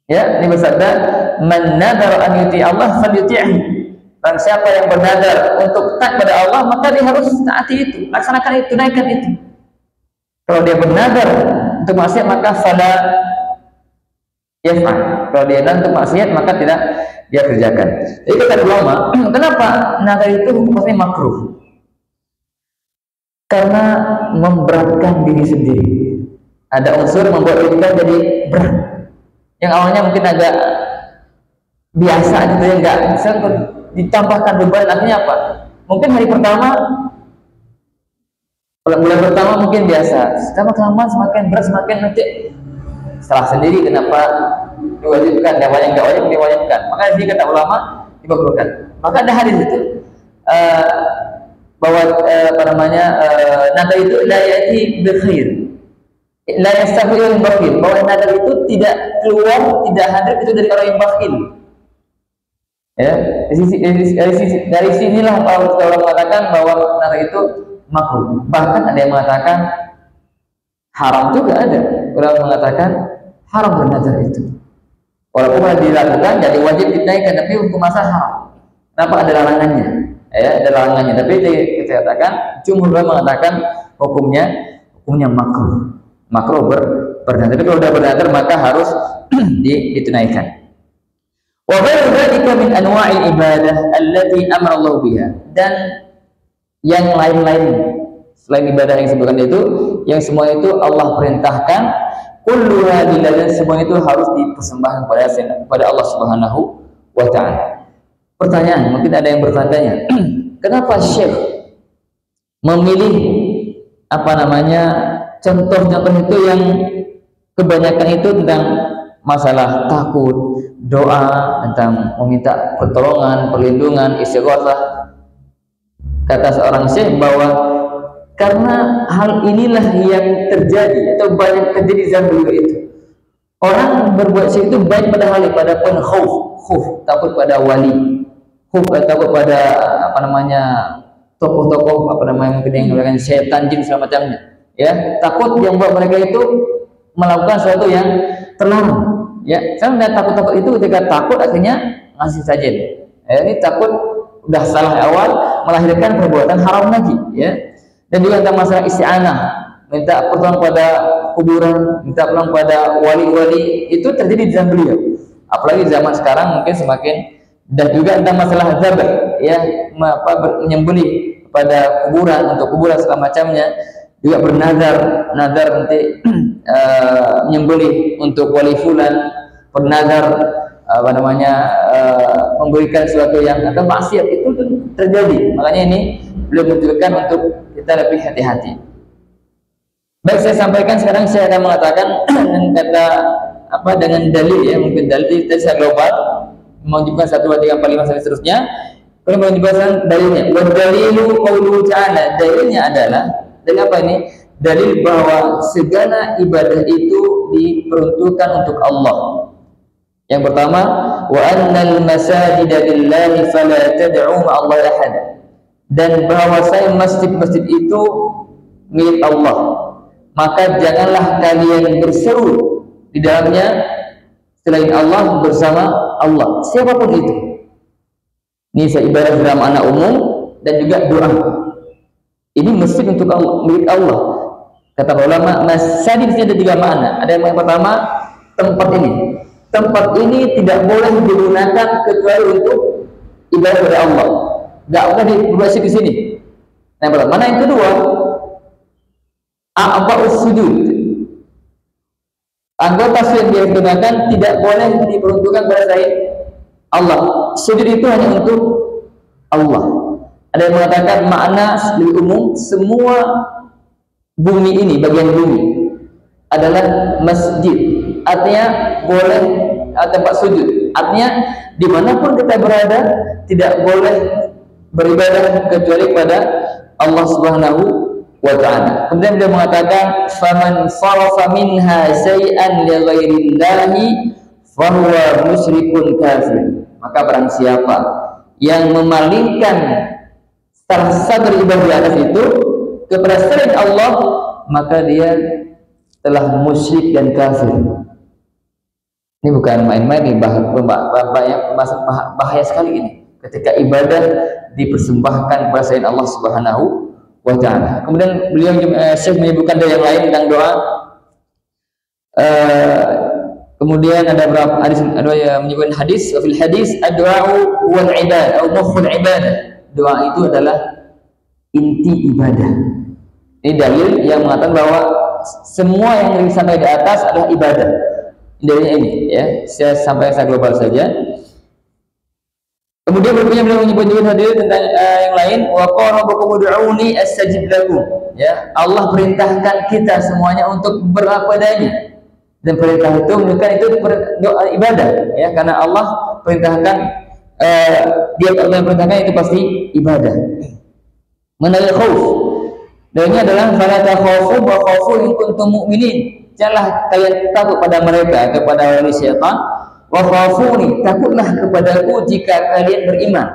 Ya, ini bersabda, "Man nadara an yuti Allah falyuti'hu." Dan siapa yang bernadar untuk taat pada Allah, maka dia harus taati itu, laksanakan itu, tunaikan itu. Kalau dia bernadar untuk maksiat, maka fala yaf'al. Kalau dia nadar untuk maksiat, maka tidak dia kerjakan. Jadi kata ulama, kenapa nadar itu hukumnya makruh? Karena memberatkan diri sendiri. Ada unsur membuat kita jadi berat. Yang awalnya mungkin agak biasa gitu ya, enggak bisa ditambahkan beban. Artinya apa? Mungkin hari pertama, bulan pertama mungkin biasa, lama-lama semakin berat, semakin nanti salah sendiri kenapa diwajibkan, yang wajib enggak wajib diwajibkan. Maka di kata ulama dimakruhkan. Maka ada hadis itu bahwa nadar itu la ya'ti bi khair, la yastaghfirul bakhil, bahwa nadar itu tidak keluar, tidak hadir itu dari orang yang bakhil. Ya, dari sinilah orang mengatakan bahwa nadar itu makruh. Bahkan ada yang mengatakan haram juga, ada orang mengatakan haram bernadar itu. Walaupun dilakukan jadi wajib dinaikkan, tapi hukum asal haram. Kenapa? Ada larangannya. Ya, ada larangannya. Tapi kita katakan, jumhur mengatakan hukumnya makruh. Makruh bernadar. Tapi kalau sudah bernadar maka harus ditunaikan. Wa ghairu dzalika min anwa'il ibadah allati amara Allah biha. Dan yang lain-lain selain ibadah yang disebutkan itu, yang semua itu Allah perintahkan, kulluha lillahi, semua itu harus dipersembahkan kepada Allah Subhanahu wa taala. Pertanyaan, mungkin ada yang bertanya, kenapa Syekh memilih contoh-contoh itu yang kebanyakan itu tentang masalah takut, doa, tentang meminta pertolongan, perlindungan, istighatsah. Kata seorang syekh bahwa karena hal inilah yang terjadi atau banyak terjadi zaman dulu itu. Orang berbuat syirik itu banyak pada hal pada pun khauf, takut pada wali, takut pada tokoh-tokoh mungkin yang menggunakan setan, jin segala macamnya. Ya, takut yang buat mereka itu melakukan sesuatu yang terlarang. Ya, karena takut itu ketika takut akhirnya ngasih sajen. Ini takut udah salah awal melahirkan perbuatan haram lagi, ya. Dan juga tentang masalah isti'anah, minta pertolongan pada kuburan, minta pertolongan pada wali-wali, itu terjadi di zaman beliau. Apalagi zaman sekarang mungkin semakin. Dan juga tentang masalah zabah, ya, menyembelih pada kuburan, untuk kuburan segala macamnya, juga bernadar nanti menyembelih untuk wali fulan, bernadar memberikan sesuatu yang atau maksiat, itu terjadi. Makanya ini belum menunjukkan untuk kita lebih hati-hati. Baik, saya sampaikan sekarang, saya akan mengatakan dengan dalil, ya, mungkin dalil tadi saya global mewajibkan 1, 2, 3, 4, 5 sampai seterusnya. Kemudian menjelaskan dalilnya. Wa dalilu qauluhu ta'ala, dalilnya adalah dalil apa ini? Dalil bahwa segala ibadah itu diperuntukkan untuk Allah. Yang pertama, wa annal masajida lillahi fala tad'u ma'allahi ahad. Dan bahwasanya masjid-masjid itu milik Allah, maka janganlah kalian berseru di dalamnya selain Allah bersama Allah, siapapun itu. Ini saya ibadah dalam anak umum dan juga doa. Ini masjid untuk Allah, milik Allah. Kata ulama, masjid ada 3 makna. Ada yang pertama, tempat ini. tempat ini tidak boleh digunakan kecuali untuk ibadah kepada Allah. Enggak boleh dibuat di sini. Yang pertama, mana yang kedua? A'ba'us sujud. Anggota sujud yang digunakan tidak boleh diperuntukkan kepada selain Allah. Sujud itu hanya untuk Allah. Ada yang mengatakan makna lebih umum, semua bumi ini, bagian bumi adalah masjid. Artinya boleh tempat sujud. Artinya dimanapun kita berada tidak boleh beribadah kecuali pada Allah Subhanahu wa ta'ala. Kemudian dia mengatakan faman sarafa minha syai'an li ghairillahi fahuwa musyrikun kafir. Maka barang siapa yang memalingkan salah satu ibadah di atas itu kepada selain Allah, maka dia telah musyrik dan kafir. Ini bukan main-main, ini bahaya sekali ini ketika ibadah dipersembahkan kepada selain Allah Subhanahu wa ta'ala. Kemudian beliau Syekh menyebutkan dari yang lain tentang doa. Kemudian ada beberapa hadis, ada yang menyebutkan hadis, fil hadis ad-du'a'u wal ibadah atau mukhul ibadah. Doa itu adalah inti ibadah. Ini dalil yang mengatakan bahwa semua yang sampai di atas adalah ibadah. Dalilnya ini ya, saya sampai saya global saja. Kemudian berikutnya beliau menyebut hadis tentang yang lain, wa qala rabbukum ud'uni astajib lakum. Ya, Allah perintahkan kita semuanya untuk berapadanya. Dan perintah itu menunjukkan itu doa ibadah ya, karena Allah perintahkan dia Allah yang perintahkan itu pasti ibadah. Mengenai khauf, dan ini adalah fala takhafu wa khafu in kuntum mu'minin. Janganlah kalian takut pada mereka, kepada wali syaitan. Wa khafuni, takutlah kepadaku jika kalian beriman.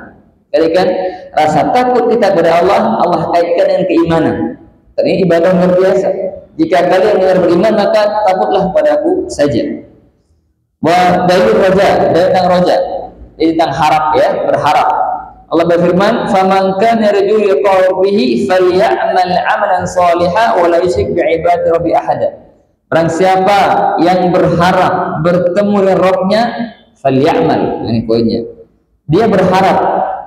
Kalian rasa takut kita kepada Allah, Allah kaitkan dengan keimanan. Ini ibadah luar biasa. Jika kalian benar beriman, maka takutlah padaku saja. Wa dalil raja, tentang raja, tentang harap ya, berharap. Allah berfirman, "Faman kana yarju liqa rabbih falya'mal 'amalan shalihan wa la yusyrik bi'ibadati rabbih ahada." Barang siapa yang berharap bertemu dengan Rabb-nya, falya'mal. Ini poinnya. Dia berharap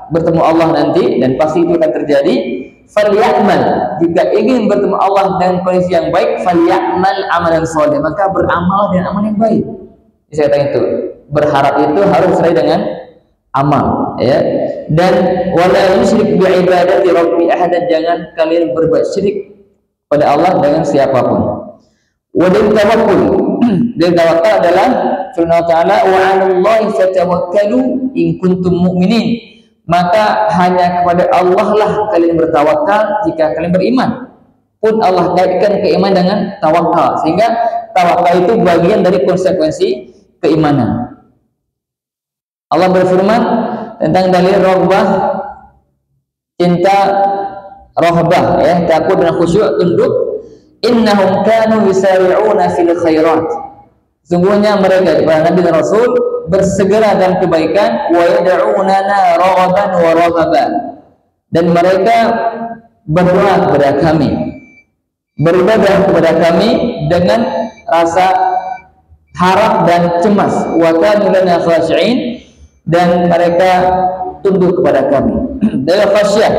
bertemu Allah nanti dan pasti itu akan terjadi. Falya'mal, jika ingin bertemu Allah dengan kondisi yang baik, falya'mal amalan shalih, maka beramal dengan amal yang baik. Saya katakan itu, berharap itu harus sesuai dengan amal ya. Dan wala yusyrik bi ibadati rabbi ahad, jangan kalian berbuat syirik pada Allah dengan siapapun. Wa tawakkul, dan tawakkul adalah firman Allah, wa 'alallahi fatawakkalu in kuntum mu'minin. Maka hanya kepada Allah lah kalian bertawakal jika kalian beriman. Pun Allah kaitkan keimanan dengan tawakal, sehingga tawakal itu bagian dari konsekuensi keimanan. Allah berfirman tentang dalil rohbah, cinta rohbah ya, takut dan khusyuk, tunduk. Innahum kanu yusari'una fil khairat. Sungguhnya mereka para nabi dan rasul bersegera dalam kebaikan, wa yad'unana raghaban wa rahaban, dan mereka berdoa kepada kami, beribadah kepada kami dengan rasa harap dan cemas, wa kanu lana khashi'in, dan mereka tunduk kepada kami. Dari khasyah,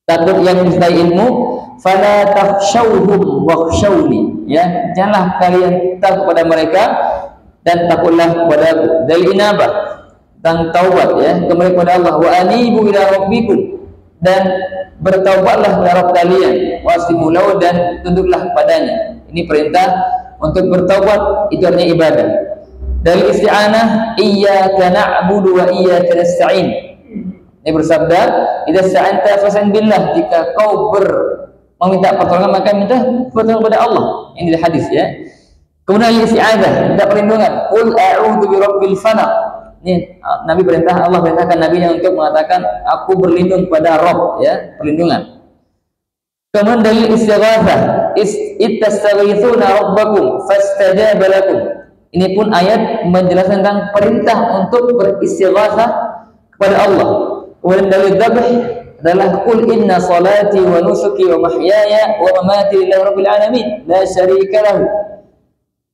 takut yang disertai ilmu, fala takhshawhum wakhshawni, ya, janganlah kalian takut pada mereka dan takutlah kepada aku. Dari inabah, tentang taubat ya, kembali kepada Allah. Wa anibu ila rabbikum, dan bertaubatlah kepada Rabb kalian. Waslimu lahu, dan tunduklah kepadanya. Ini perintah untuk bertaubat, itu artinya ibadah. Dari isti'anah, iyyaka na'budu wa iyyaka nasta'in. Ini bersabda, idza sta'anta fas'in billah, jika kau meminta pertolongan maka minta pertolongan kepada Allah. Ini hadis ya. Kemudian isti'adzah, minta perlindungan. Qul a'udzu birabbil falaq. Ini Nabi perintah, Allah perintahkan nabinya untuk mengatakan aku berlindung kepada Rabb ya, perlindungan. Kemudian dalil istighatsah, istastaghitsuna rabbakum fastajaba lakum. Ini pun ayat menjelaskan tentang perintah untuk beristighatsah kepada Allah. Kemudian dalil dzabh adalah qul inna salati wa nusuki wa mahyaya wa mamati lillahi rabbil alamin la syarika lahu.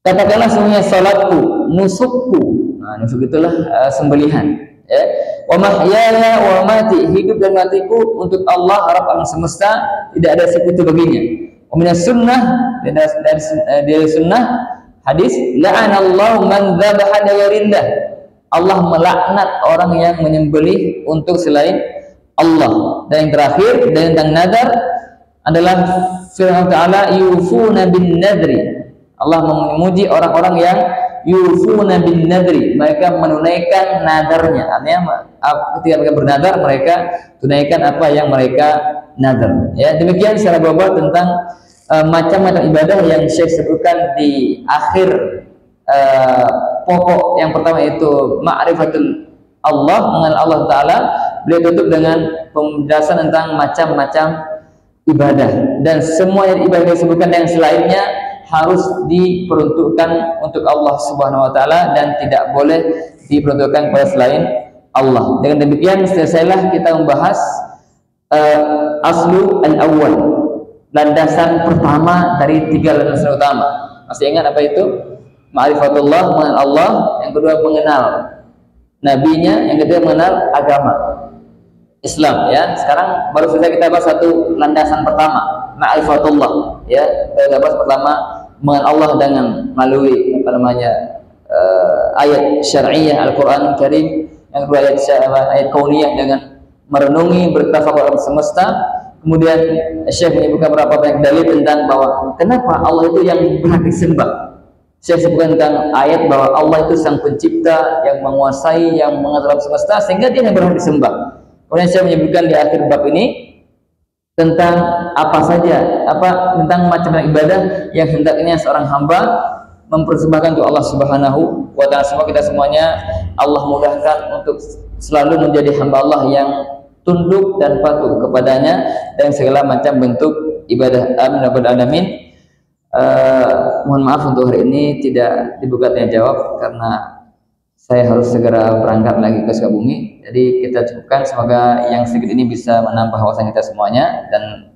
Katakanlah semuanya salatku, nusukku. Nah, nusuk itulah sembelihan. Ya. Wa mahyaya wa mati, hidup dan matiku untuk Allah Rabb alam semesta, tidak ada sekutu baginya. Wa minas sunnah, dari sunnah hadis, la'anallahu man dzabaha ghairillah. Allah melaknat orang yang menyembelih untuk selain Allah. Dan yang terakhir, dan tentang nadar adalah firman Ta'ala, yufuna bin nadri. Allah memuji orang-orang yang yufuna bin nadri, mereka menunaikan nadarnya. Artinya ketika mereka bernadar, mereka tunaikan apa yang mereka nadar. Ya, demikian secara global tentang macam-macam ibadah yang Syekh sebutkan di akhir pokok yang pertama, itu ma'rifatul Allah, mengenal Allah Ta'ala. Beliau tutup dengan penjelasan tentang macam-macam ibadah, dan semua yang ibadah disebutkan yang selainnya harus diperuntukkan untuk Allah Subhanahu wa Ta'ala dan tidak boleh diperuntukkan kepada selain Allah. Dengan demikian selesailah kita membahas aslu al-awwal, landasan pertama dari 3 landasan utama. Masih ingat apa itu? Ma'rifatullah, mengenal Allah. Yang kedua mengenal nabinya. Yang ketiga mengenal agama Islam. Ya, sekarang baru saja kita bahas satu landasan pertama, ma'rifatullah. Ya, kita bahas pertama mengenal Allah dengan melalui ayat syar'iyyah Al-Qur'an Karim. Yang kedua ayat kauniyah dengan merenungi bertafakur alam semesta. Kemudian Syekh menyebutkan beberapa banyak dalil tentang bahwa kenapa Allah itu yang berhak disembah. Syekh sebutkan tentang ayat bahwa Allah itu sang pencipta yang menguasai, yang mengatur alam semesta, sehingga dia yang berhak disembah. Kemudian Syekh menyebutkan di akhir bab ini tentang apa saja, tentang macam ibadah yang hendaknya seorang hamba mempersembahkan untuk Allah Subhanahu wa Ta'ala. Semua kita semuanya Allah mudahkan untuk selalu menjadi hamba Allah yang tunduk dan patuh kepadanya dan segala macam bentuk ibadah. Amin ya rabbal alamin. Mohon maaf untuk hari ini tidak dibuka tanya jawab karena saya harus segera berangkat lagi ke Sukabumi. Jadi kita cukupkan, semoga yang sedikit ini bisa menambah wawasan kita semuanya, dan